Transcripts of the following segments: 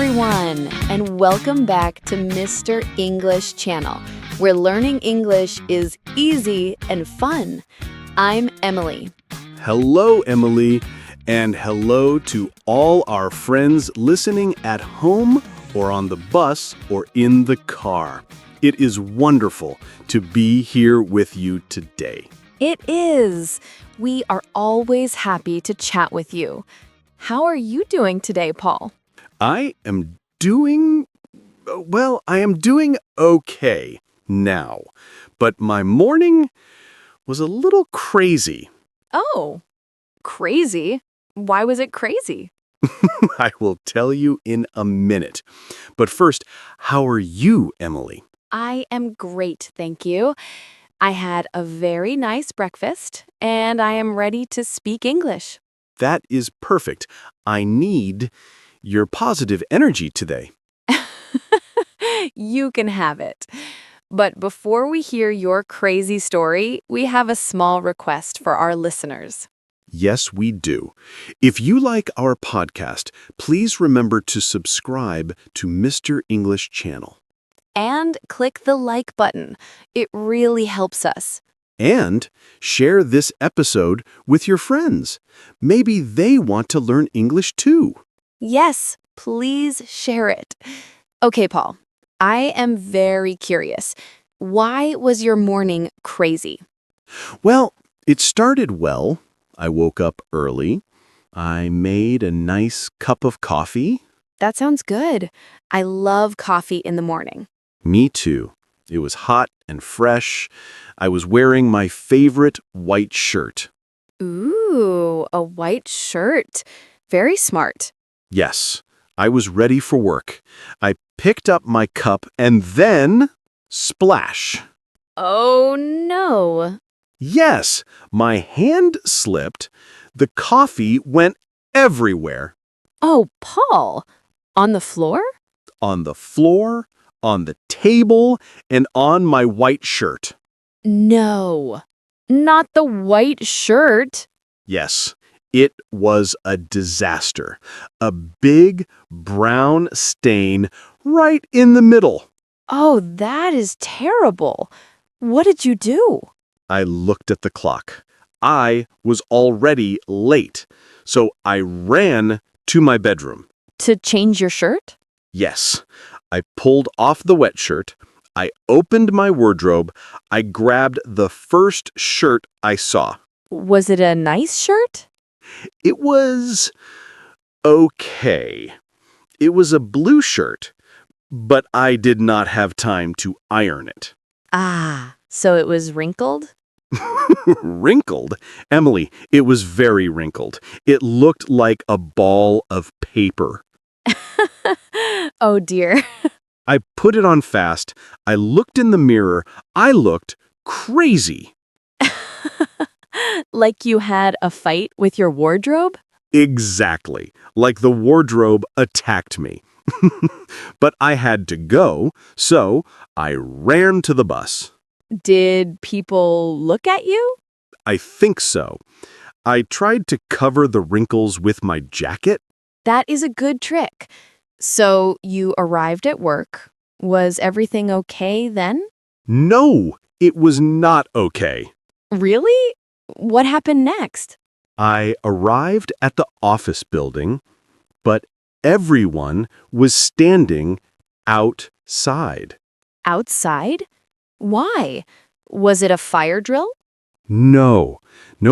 everyone, and welcome back to Mr. English Channel, where learning English is easy and fun. I'm Emily. Hello, Emily, and hello to all our friends listening at home or on the bus or in the car. It is wonderful to be here with you today. It is. We are always happy to chat with you. How are you doing today, Paul? I am doing okay now, but my morning was a little crazy. Oh, crazy? Why was it crazy? I will tell you in a minute. But first, how are you, Emily? I am great, thank you. I had a very nice breakfast, and I am ready to speak English. That is perfect. I need your positive energy today. You can have it. But before we hear your crazy story, we have a small request for our listeners. Yes, we do. If you like our podcast, please remember to subscribe to Mr. English Channel. And click the like button. It really helps us. And share this episode with your friends. Maybe they want to learn English too. Yes, please share it. Okay, Paul, I am very curious. Why was your morning crazy? Well, it started well. I woke up early. I made a nice cup of coffee. That sounds good. I love coffee in the morning. Me too. It was hot and fresh. I was wearing my favorite white shirt. Ooh, a white shirt. Very smart. Yes, I was ready for work. I picked up my cup and then splash. Oh, no. Yes, my hand slipped. The coffee went everywhere. Oh, Paul. On the floor? On the floor, on the table, and on my white shirt. No, not the white shirt. Yes, it was a disaster. A big brown stain right in the middle. Oh, that is terrible. What did you do? I looked at the clock. I was already late, so I ran to my bedroom. To change your shirt? Yes, I pulled off the wet shirt. I opened my wardrobe. I grabbed the first shirt I saw. Was it a nice shirt? It was okay. It was a blue shirt, but I did not have time to iron it. Ah, so it was wrinkled? Wrinkled? Emily, it was very wrinkled. It looked like a ball of paper. Oh, dear. I put it on fast. I looked in the mirror. I looked crazy. Like you had a fight with your wardrobe? Exactly. Like the wardrobe attacked me. But I had to go, so I ran to the bus. Did people look at you? I think so. I tried to cover the wrinkles with my jacket. That is a good trick. So you arrived at work. Was everything okay then? No, it was not okay. Really? What happened next? I arrived at the office building, but everyone was standing outside. Outside? Why? Was it a fire drill? No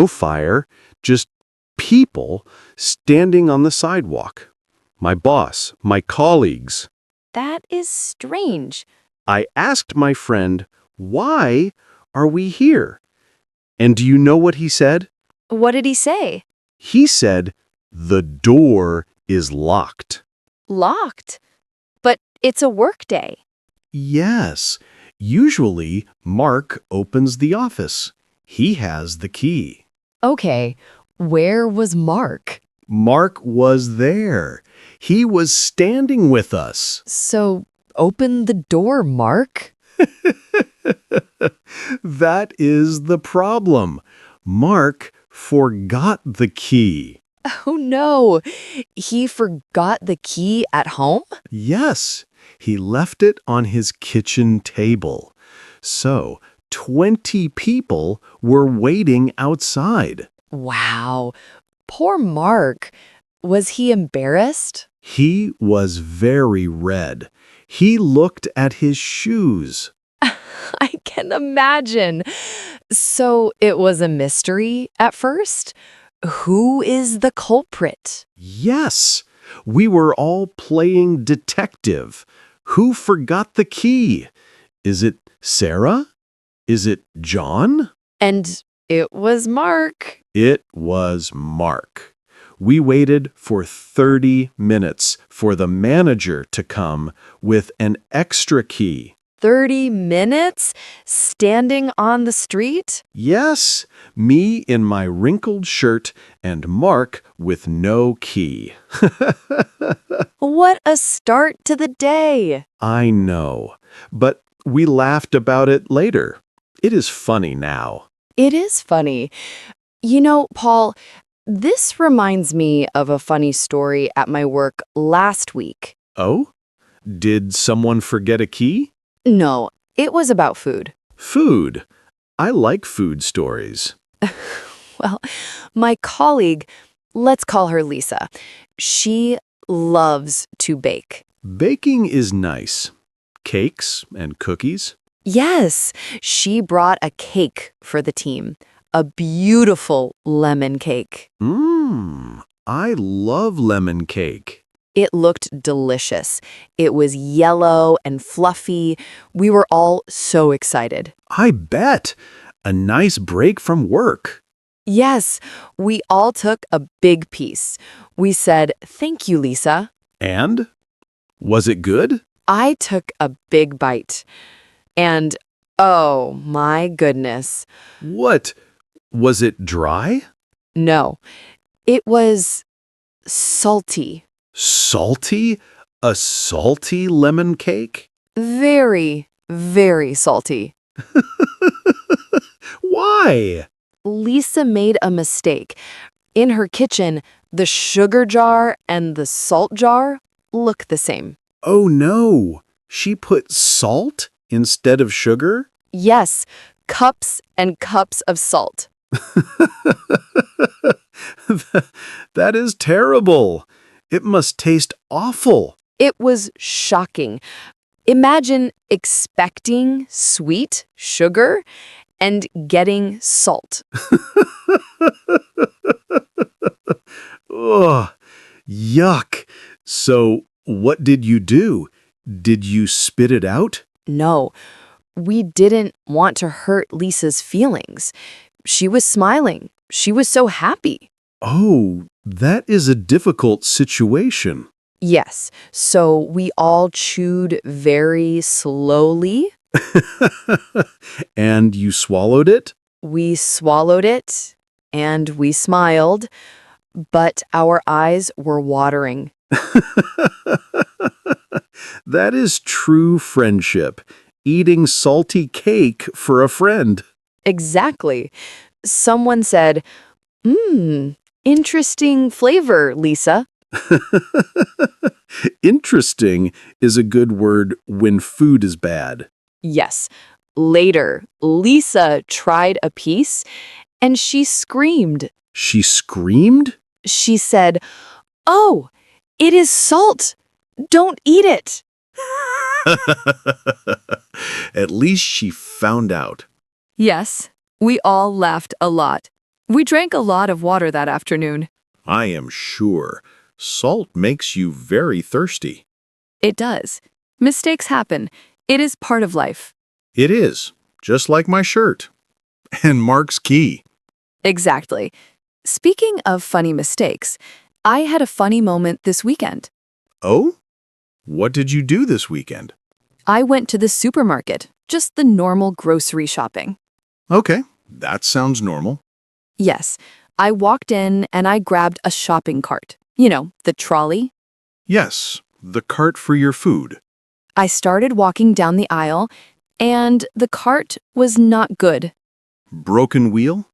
fire, just people standing on the sidewalk. My boss, my colleagues. That is strange. I asked my friend, "Why are we here?" And do you know what he said? What did he say? He said, "The door is locked." Locked. But it's a work day. Yes, usually Mark opens the office. He has the key. Okay, where was Mark? Mark was there. He was standing with us. So, open the door, Mark. That is the problem. Mark forgot the key. Oh no, he forgot the key at home? Yes, he left it on his kitchen table. So, 20 people were waiting outside. Wow, poor Mark. Was he embarrassed? He was very red. He looked at his shoes. I can imagine. So it was a mystery at first? Who is the culprit? Yes, we were all playing detective. Who forgot the key? Is it Sarah? Is it John? And it was Mark. It was Mark. We waited for 30 minutes for the manager to come with an extra key. 30 minutes standing on the street? Yes, me in my wrinkled shirt and Mark with no key. What a start to the day. I know, but we laughed about it later. It is funny now. It is funny. You know, Paul, this reminds me of a funny story at my work last week. Oh? Did someone forget a key? No, it was about food. Food. I like food stories. Well, my colleague, let's call her Lisa, she loves to bake. Baking is nice. Cakes and cookies. Yes, she brought a cake for the team, a beautiful lemon cake. I love lemon cake. It looked delicious. It was yellow and fluffy. We were all so excited. I bet. A nice break from work. Yes, we all took a big piece. We said, "Thank you, Lisa." And? Was it good? I took a big bite. And, oh my goodness. What? Was it dry? No, it was salty. Salty? A salty lemon cake? Very, very salty. Why? Lisa made a mistake. In her kitchen, the sugar jar and the salt jar look the same. Oh no. She put salt instead of sugar? Yes, cups and cups of salt. That is terrible. It must taste awful. It was shocking. Imagine expecting sweet sugar and getting salt. Ugh, yuck. So, what did you do? Did you spit it out? No, we didn't want to hurt Lisa's feelings. She was smiling. She was so happy. Oh, that is a difficult situation. Yes, so we all chewed very slowly. And you swallowed it? We swallowed it and we smiled, but our eyes were watering. That is true friendship. Eating salty cake for a friend. Exactly. Someone said, interesting flavor, Lisa. Interesting is a good word when food is bad. Yes. Later, Lisa tried a piece and she screamed. She screamed? She said, "Oh, it is salt. Don't eat it." At least she found out. Yes, we all laughed a lot. We drank a lot of water that afternoon. I am sure. Salt makes you very thirsty. It does. Mistakes happen. It is part of life. It is, just like my shirt. And Mark's key. Exactly. Speaking of funny mistakes, I had a funny moment this weekend. Oh? What did you do this weekend? I went to the supermarket, just the normal grocery shopping. Okay, that sounds normal. Yes, I walked in and I grabbed a shopping cart. You know, the trolley. Yes, the cart for your food. I started walking down the aisle, and the cart was not good. Broken wheel?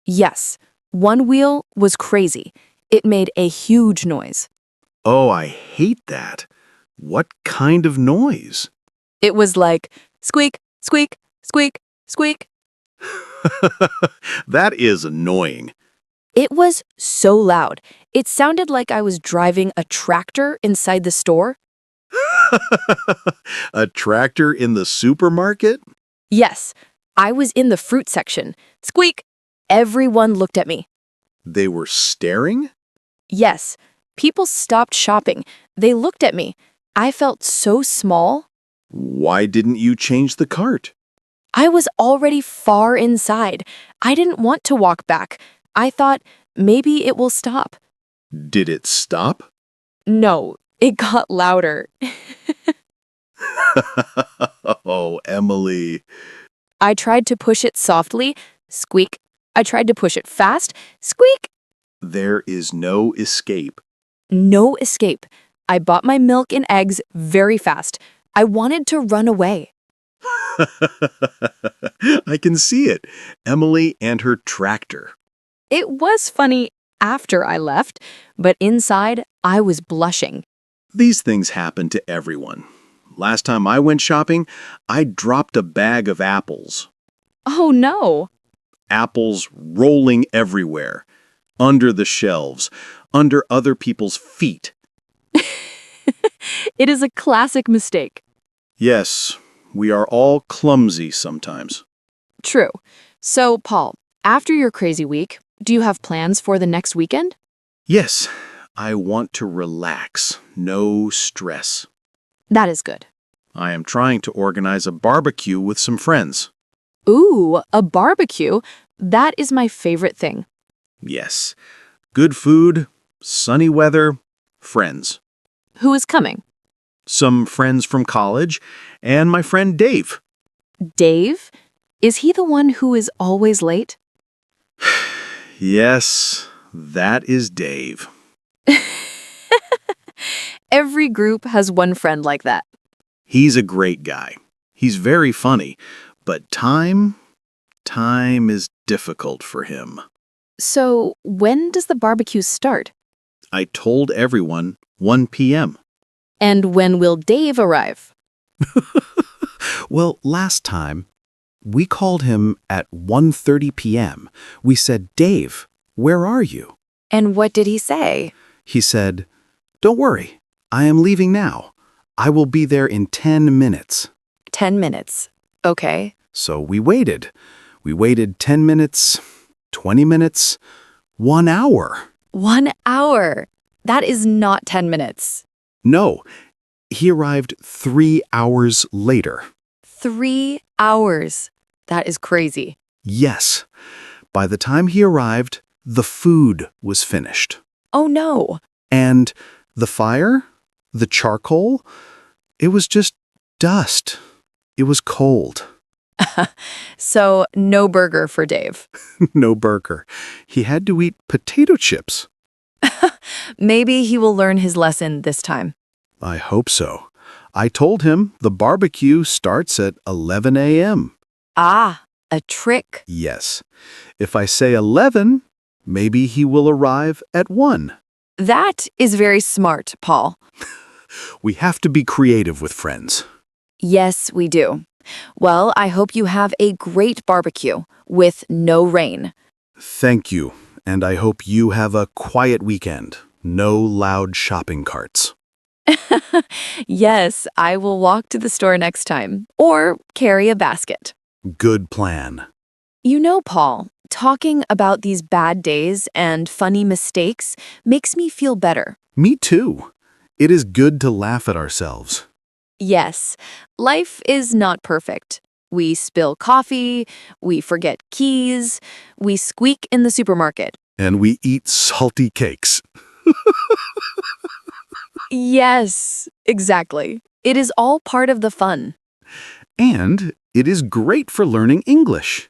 Yes, one wheel was crazy. It made a huge noise. Oh, I hate that. What kind of noise? It was like squeak, squeak, squeak, squeak. That is annoying. It was so loud. It sounded like I was driving a tractor inside the store. A tractor in the supermarket? Yes, I was in the fruit section. Squeak! Everyone looked at me. They were staring? Yes, people stopped shopping. They looked at me. I felt so small. Why didn't you change the cart? I was already far inside. I didn't want to walk back. I thought maybe it will stop. Did it stop? No, it got louder. Oh, Emily. I tried to push it softly. Squeak. I tried to push it fast. Squeak. There is no escape. No escape. I bought my milk and eggs very fast. I wanted to run away. I can see it. Emily and her tractor. It was funny after I left, but inside I was blushing. These things happen to everyone. Last time I went shopping, I dropped a bag of apples. Oh no. Apples rolling everywhere. Under the shelves. Under other people's feet. It is a classic mistake. Yes, we are all clumsy sometimes. True. So, Paul, after your crazy week, do you have plans for the next weekend? Yes, I want to relax. No stress. That is good. I am trying to organize a barbecue with some friends. Ooh, a barbecue. That is my favorite thing. Yes. Good food, sunny weather, friends. Who is coming? Some friends from college, and my friend Dave. Dave? Is he the one who is always late? Yes, that is Dave. Every group has one friend like that. He's a great guy. He's very funny, but time is difficult for him. So, when does the barbecue start? I told everyone 1 p.m. And when will Dave arrive? Well, last time, we called him at 1:30 p.m. We said, "Dave, where are you?" And what did he say? He said, "Don't worry, I am leaving now. I will be there in 10 minutes." 10 minutes. Okay. So we waited. We waited 10 minutes, 20 minutes, 1 hour. 1 hour. That is not 10 minutes. No, he arrived 3 hours later. 3 hours. That is crazy. Yes, by the time he arrived, the food was finished. Oh no. And the fire, the charcoal, it was just dust. It was cold. So, no burger for Dave. No burger. He had to eat potato chips. Maybe he will learn his lesson this time. I hope so. I told him the barbecue starts at 11 a.m. Ah, a trick. Yes. If I say 11, maybe he will arrive at 1. That is very smart, Paul. We have to be creative with friends. Yes, we do. Well, I hope you have a great barbecue with no rain. Thank you, and I hope you have a quiet weekend. No loud shopping carts. Yes, I will walk to the store next time or carry a basket. Good plan. You know, Paul, talking about these bad days and funny mistakes makes me feel better. Me too. It is good to laugh at ourselves. Yes, life is not perfect. We spill coffee, we forget keys, we squeak in the supermarket. And we eat salty cakes. Yes, exactly. It is all part of the fun. And it is great for learning English.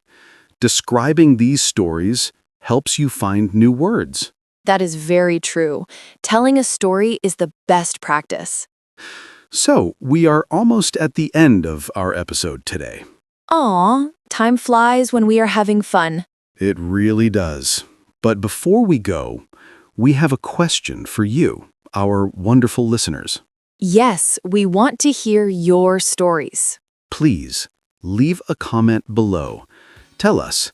Describing these stories helps you find new words. That is very true. Telling a story is the best practice. So, we are almost at the end of our episode today. Aw, time flies when we are having fun. It really does. But before we go, we have a question for you, our wonderful listeners. Yes, we want to hear your stories. Please leave a comment below. Tell us,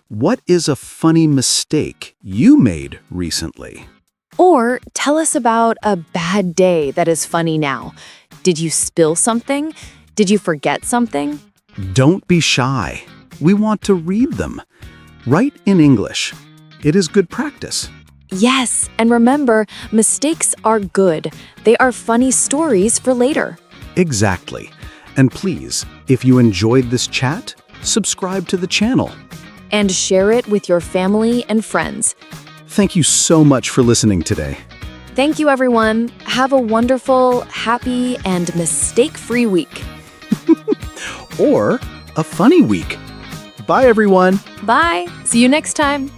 what is a funny mistake you made recently? Or tell us about a bad day that is funny now. Did you spill something? Did you forget something? Don't be shy. We want to read them. Write in English. It is good practice. Yes, and remember, mistakes are good. They are funny stories for later. Exactly. And please, if you enjoyed this chat, subscribe to the channel. And share it with your family and friends. Thank you so much for listening today. Thank you, everyone. Have a wonderful, happy, and mistake-free week. Or a funny week. Bye, everyone. Bye. See you next time.